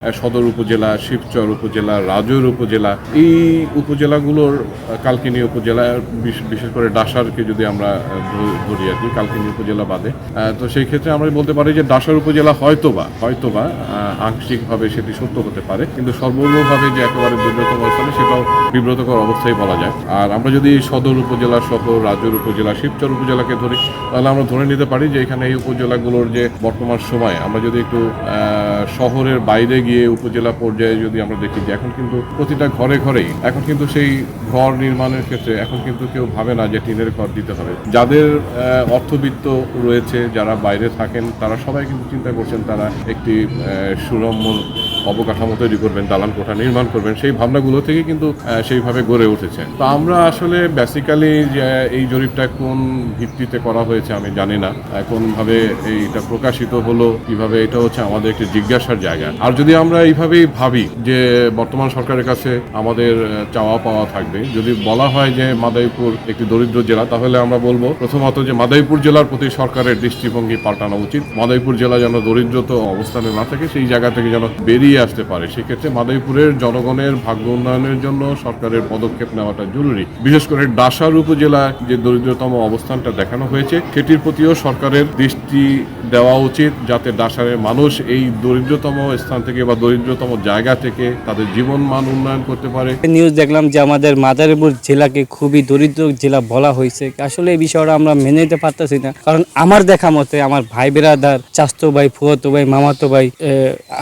সদর উপজেলা, শিবচর উপজেলা, রাজৈর উপজেলা, এই উপজেলাগুলোর কালকিনি উপজেলা, বিশেষ করে ডাসারকে যদি আমরা ধরি আর কি, কালকিনি উপজেলা বাদে, তো সেই ক্ষেত্রে আমরা বলতে পারি যে ডাসার উপজেলা হয়তোবা আংশিকভাবে সেটি সত্য হতে পারে, কিন্তু সর্বভাবে যে একেবারে দুর্গতম স্থানে সেটাও বিব্রতকর অবস্থায় বলা যায়। আর আমরা যদি সদর উপজেলা সহ রাজৈর উপজেলা, শিবচর উপজেলাকে ধরি, তাহলে আমরা ধরে নিতে পারি যে এখানে এই উপজেলাগুলোর যে বর্তমান সময় আমরা যদি একটু শহরের বাইরে গিয়ে উপজেলা পর্যায়ে যদি আমরা দেখি যে এখন কিন্তু প্রতিটা ঘরে ঘরেই এখন কিন্তু সেই ঘর নির্মাণের ক্ষেত্রে এখন কিন্তু কেউ ভাবে না যে টিনের ঘর দিতে হবে। যাদের অর্থবিত্ত রয়েছে, যারা বাইরে থাকেন, তারা সবাই কিন্তু চিন্তা করছেন তারা একটি সুরম্য অবকাঠামো তৈরি করবেন, দালান কোঠা নির্মাণ করবেন, সেই ভাবনাগুলো থেকে কিন্তু সেইভাবে গড়ে উঠেছে। তো আমরা আসলে বেসিক্যালি যে এই জরিপটা কোন ভিত্তিতে করা হয়েছে আমি জানি না, কোনভাবে এইটা প্রকাশিত হলো, কিভাবে, এটা হচ্ছে আমাদের একটি জিজ্ঞাসার জায়গা। আর যদি আমরা এইভাবেই ভাবি যে বর্তমান সরকারের কাছে আমাদের চাওয়া পাওয়া থাকবে, যদি বলা হয় যে মাদারীপুর একটি দরিদ্র জেলা, তাহলে আমরা বলবো প্রথমত যে মাদারীপুর জেলার প্রতি সরকারের দৃষ্টিভঙ্গি পাল্টানো উচিত। মাদারীপুর জেলা যেন দরিদ্রত অবস্থানে না থাকে, সেই জায়গা থেকে যেন বেরিয়ে আসতে পারে। সেক্ষেত্রে মাদারীপুরের জনগণের ভাগ্য উন্নয়নের জন্য সরকারের পদক্ষেপ নেওয়াটা জরুরি। বিশেষ করে ডাসার উপজেলা যে দরিদ্রতম অবস্থানটা দেখানো হয়েছে, সেটির প্রতিও সরকারের দৃষ্টি দেওয়া উচিত, যাতে ডাসারের মানুষ এই দরিদ্রতম স্থান থেকে বা দরিদ্রতম জায়গা থেকে তাদের জীবন মান উন্নয়ন করতে পারে। নিউজ দেখলাম যে আমাদের মাদারীপুর জেলাকে খুবই দরিদ্র জেলা বলা হয়েছে। আসলে এই বিষয়টা আমরা মেনে নিতে পারতেছি না, কারণ আমার দেখা মতে আমার ভাই বেরাদার, চাচতো ভাই, ফুয়াতো ভাই, মামাতো ভাই,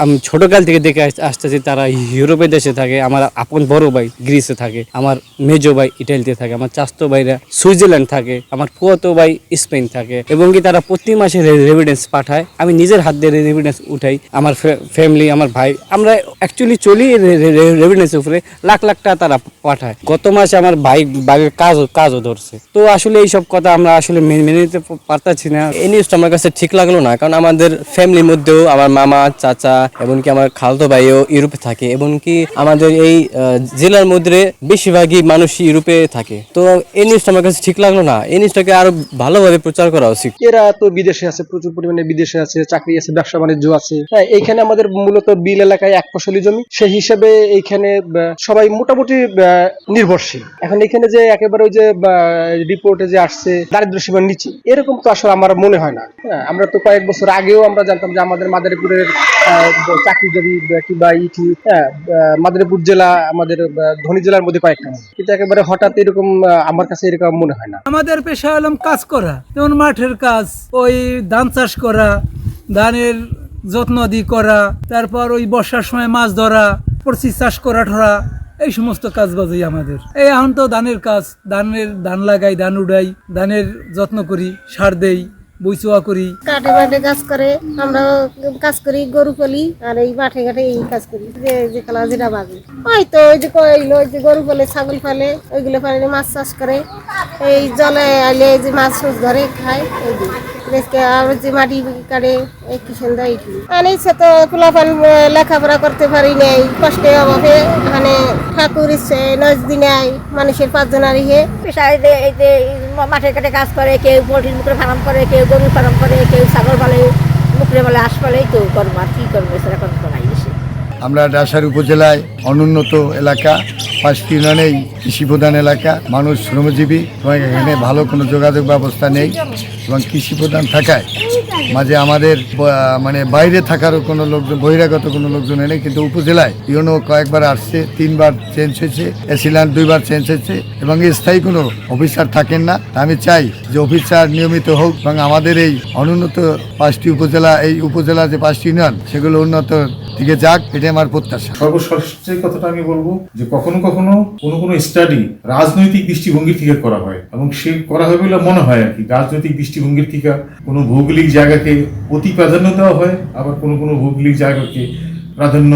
আমি ছোটকাল থেকে দেখে আসতেছি তারা ইউরোপে দেশে থাকে। আমার আপন বড় ভাই গ্রিসে থাকে, আমার মেজো ভাই ইটালিতে থাকে, আমার চাচতো ভাইরা সুইজারল্যান্ড থাকে, আমার ফুয়াতো ভাই স্পেন থাকে, এবং কি তারা প্রতি মাসে রেভিডেন্স পাঠায়। আমি নিজের হাত দিয়ে রেভিডেন্স উঠাই। আমার ফ্যামিলি, আমার ভাই, আমরা অ্যাকচুয়ালি চলি রেভিডেন্সের উপরে। লাখ লাখ টাকা তারা পাঠায়। গত মাসে আমার বাইরের কাজও ধরছে। তো আসলে এইসব কথা আমরা আসলে মেনে নিতে পারতাছি না। এই নিউজটা আমার কাছে ঠিক লাগলো না, কারণ আমাদের ফ্যামিলির মধ্যেও আমার মামা, চাচা, এমনকি আমার খালতো ভাইও ইউরোপে থাকে, এমনকি আমাদের এই জেলার মধ্যে বেশিরভাগই মানুষ ইউরোপে থাকে। তো এই নিউজটা আমার কাছে ঠিক লাগলো না। এই নিউজটাকে আরো ভালোভাবে প্রচার করা উচিত। এরা তো বিদেশে আছে, প্রচুর পরিমাণে বিদেশে আছে, চাকরি আছে, ব্যবসা বাণিজ্য আছে। হ্যাঁ, এইখানে আমাদের মূলত বিল এলাকায় এক ফসলি জমি, সেই হিসেবে এইখানে সবাই মোটামুটি নির্ভরশীল। এখন এখানে যে একেবারে ওই যে রিপোর্টে যে আসছে দারিদ্র সীমার নিচে, এরকম তো আসলে আমার মনে হয় না। হ্যাঁ, আমরা তো কয়েক বছর আগেও আমরা জানতাম যে আমাদের মাদারীপুরের চাকরিজীবী কিংবা মাদারীপুর জেলা আমাদের ধনী জেলার মধ্যে কয়েকটা, কিন্তু একেবারে হঠাৎ এরকম আমার কাছে এরকম মনে হয় না। আমাদের পেশা হলাম কাজ করা, যেমন মাঠের কাজ, ওই ধান চাষ করা, ধানের যত্ন দি করা, তারপর ওই বর্ষার সময় মাছ ধরা, পড়শি চাষ করা ঠরা, এই সমস্ত কাজ বাজই আমাদের। এই এখন তো ধানের কাজ, ধান লাগাই, ধান উড়াই, ধানের যত্ন করি, সার দেই, বইচোয়া করি। কাঠে বাটে কাজ করে, আমরা কাজ করি, গরু পালি, আর এই মাঠে ঘাটে এই কাজ করি, যে খেলা যেটা বাজে। হয়তো ওই যে কইলো ওই যে গরু পালে, ছাগল পালে, ওইগুলো পালে মাছ চাষ করে, এই জলে আইলে এই যে মাছ ধরে খায়, এই দিন যে মাটি কাটে, এই কিষেন দেয়। আনিছে তো পোলাপান লেখাপড়া করতে পারি নাই, কষ্টে অভাবে, মানে ঠাকুর ইচ্ছে নজদিনে মানুষের 5 জনের ইয়ে পেশায় এই যে মাঠে ঘাটে কাজ করে, কেউ পোল্ট্রির মুখে ফার্ম করে, কেউ গরু ফার্ম করে, কেউ ছাগল পালে, মুখরে বলে হাঁস পালে, তো করবো আর কি করবো, সেরকম তো নাই বেশি। আমরা ডাসার উপজেলায় অনুন্নত এলাকা, 5টি ইউনিয়নেই কৃষি প্রধান এলাকা, মানুষ শ্রমজীবী, এবং এখানে ভালো কোনো যোগাযোগ ব্যবস্থা নেই, এবং কৃষি প্রধান থাকায় মাঝে আমাদের মানে বাইরে থাকারও কোনো লোকজন, বহিরাগত কোনো লোকজন নেই। কিন্তু উপজেলায় ইউনো কয়েকবার আসছে, 3বার চেঞ্জ হয়েছে, এসিল্যান্ড 2বার চেঞ্জ হয়েছে, এবং স্থায়ী কোনো অফিসার থাকেন না। আমি চাই যে অফিসার নিয়মিত হোক, এবং আমাদের এই অনুন্নত 5টি উপজেলা, এই উপজেলা যে 5টি ইউনিয়ন, সেগুলো উন্নত দিকে যাক, এটাই আমার প্রত্যাশা। সর্বশেষ যে কথাটা আমি বলবো যে কখনো কখনো কোনো স্টাডি রাজনৈতিক দৃষ্টিভঙ্গি থেকে করা হয়, এবং সে করা হয় বলে মনে হয় আর কি। রাজনৈতিক দৃষ্টিভঙ্গির থেকে কোনো ভৌগোলিক জায়গাকে অতি প্রাধান্য দেওয়া হয়, আবার কোনো ভৌগোলিক জায়গাকে প্রাধান্য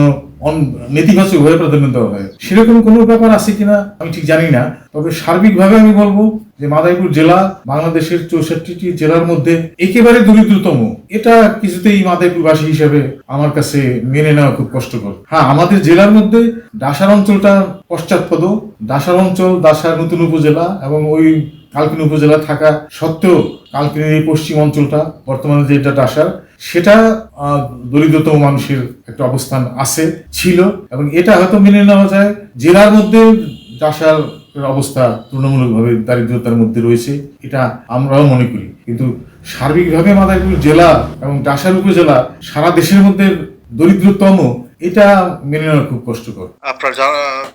নেতিবাচকভাবে প্রাধান্য দেওয়া হয়। সেরকম কোনো ব্যাপার আছে কিনা আমি ঠিক জানি না। তবে সার্বিকভাবে আমি বলবো যে মাদারীপুর জেলা বাংলাদেশের 64টি জেলার মধ্যে একেবারে দরিদ্রতম। এটা কিছুতেই মাদারীপুরবাসী হিসেবে আমার কাছে মেনে নেওয়া খুব কষ্টকর। হ্যাঁ, আমাদের জেলার মধ্যে ডাসার অঞ্চলটা পশ্চাৎপদ। ডাসার অঞ্চল, ডাসার নতুন উপজেলা এবং ওই কালকিনি উপজেলা থাকা সত্ত্বেও কালকিনির এই পশ্চিম অঞ্চলটা বর্তমানে যেটা ডাসার, সেটা দরিদ্রতম মানুষের একটা অবস্থান আছে, ছিল, এবং এটা হয়তো মেনে নেওয়া যায়। জেলার মধ্যে ডাসার অবস্থা তুলনামূলকভাবে দারিদ্রতার মধ্যে রয়েছে, এটা আমরাও মনে করি, কিন্তু সার্বিকভাবে মাদারীপুর জেলা এবং ডাসার উপজেলা সারা দেশের মধ্যে দরিদ্রতম, এটা মেনে নেওয়া খুব কষ্টকর। আপনার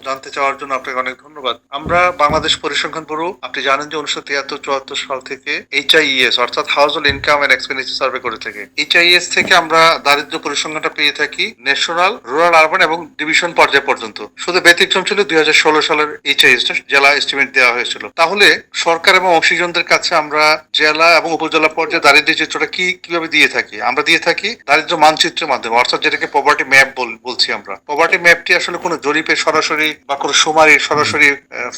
জানতে চাওয়ার জন্য আপনাকে অনেক ধন্যবাদ। আমরা বাংলাদেশ পরিসংখ্যান ব্যুরো, আপনি জানেন যে 1973-74 সাল থেকে HIES অর্থাৎ household income and expenditure survey করে থাকে। HIES থেকে আমরা দারিদ্র পরিসংখ্যানটা পেয়ে থাকি ন্যাশনাল, রুরাল, আরবান এবং ডিভিশন পর্যায় পর্যন্ত। শুধু ব্যতিক্রম ছিল 2016 সালের HIES জেলা এস্টিমেট দেওয়া হয়েছিল। তাহলে সরকার এবং অংশীজনদের কাছে আমরা জেলা এবং উপজেলা পর্যায়ে দারিদ্র চিত্রটা কিভাবে দিয়ে থাকি? আমরা দিয়ে থাকি দারিদ্র মানচিত্রের মাধ্যমে, অর্থাৎ যেটাকে পভার্টি ম্যাপ বলছি আমরা। পভার্টি ম্যাপটি আসলে কোনো জরিপে সরাসরি বা কোনো শুমারির সরাসরি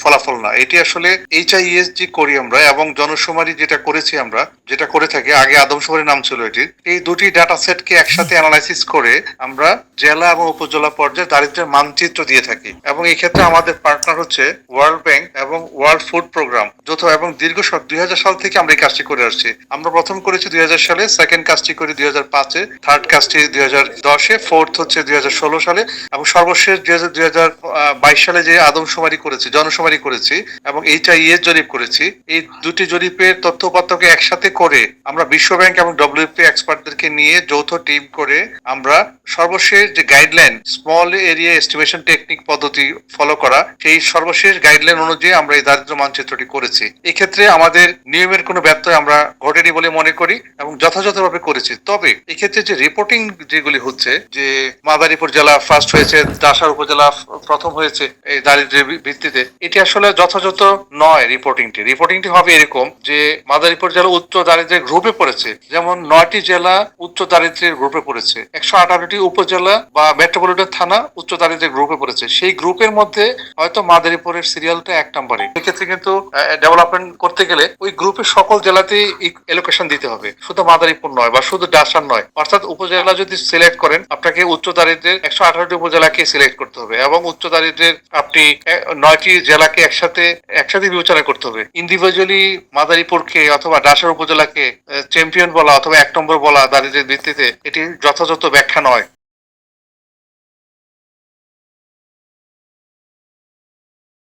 ফলাফল না, এটি আসলে HIES যে করি আমরা এবং জনশুমারি যেটা করেছি আমরা, যেটা করে থাকি, আগে আদমশুমারি নাম ছিল এটির, এই দুটি ডাটা সেটকে একসাথে অ্যানালাইসিস করে আমরা জেলা এবং উপজেলা পর্যায়ে দারিদ্র্যের মানচিত্র দিয়ে থাকি। এবং এই ক্ষেত্রে আমাদের পার্টনার হচ্ছে ওয়ার্ল্ড ব্যাংক এবং ওয়ার্ল্ড ফুড প্রোগ্রাম, যৌথ এবং দীর্ঘ 2000 সাল থেকে আমরা এই কাজটি করে আসছি। আমরা প্রথম করেছি 2000 সালে, সেকেন্ড কাজটি করি 2005-এ, থার্ড কাজটি 2010-এ, ফোর্থ হচ্ছে 2016 সালে, এবং সর্বশেষ 2022 সালে যে আদমশুমারি করেছি, জনশুমারি করেছি এবং HIES জরিপ করেছি। এই দুটি জরিপের তথ্যপত্রকে একসাথে করে আমরা বিশ্ব ব্যাংক এবং WFP এক্সপার্টদেরকে নিয়ে যৌথ টিম করে আমরা সর্বশেষ যে guideline, small area estimation technique পদ্ধতি ফলো করা, সেই সর্বশেষ গাইডলাইন অনুযায়ী আমরা এই দারিদ্র মানচিত্রটি করেছি। এই ক্ষেত্রে আমাদের নিয়মের কোনো ব্যত্যয় আমরা ঘটেনি বলে মনে করি এবং যথাযথভাবে করেছি। তবে এক্ষেত্রে যে রিপোর্টিং যেগুলি হচ্ছে, যে মাদারীপুর জেলা ফার্স্ট হয়েছে, ডাসার উপজেলা প্রথম হয়েছে এই দারিদ্র্যের ভিত্তিতে, এটি আসলে যথাযথ নয়। রিপোর্টিংটি হবে এরকম যে মাদারীপুর জেলা উচ্চ দারিদ্র্যের গ্রুপে পড়েছে, যেমন 9টি জেলা উচ্চ দারিদ্র্যের গ্রুপে পড়েছে, 118টি উপজেলা বা মেট্রোপলিটন থানা উচ্চ দারিদ্র্যের গ্রুপে পড়েছে। সেই গ্রুপের মধ্যে হয়তো মাদারীপুরের সিরিয়ালটা 1 নম্বরে। এক্ষেত্রে কিন্তু ডেভেলপমেন্ট করতে গেলে ওই গ্রুপের সকল জেলাতেই এলোকেশন দিতে হবে, শুধু মাদারীপুর নয় বা শুধু ডাসার নয়। অর্থাৎ উপজেলা যদি সিলেক্ট করেন, আপনাকে উচ্চ দারিদ্র্যের 118টি উপজেলাকে সিলেক্ট করতে হবে এবং উচ্চ দারিদ্র্যের আপনি 9টি জেলাকে একসাথে বিবেচনা করতে হবে। ইন্ডিভিজুয়ালি মাদারীপুরকে অথবা ডাসার উপজেলাকে চ্যাম্পিয়ন বলা অথবা 1 নম্বর বলা দারিদ্র্যের ভিত্তিতে এটি যথাযথ ব্যাখ্যা নয়।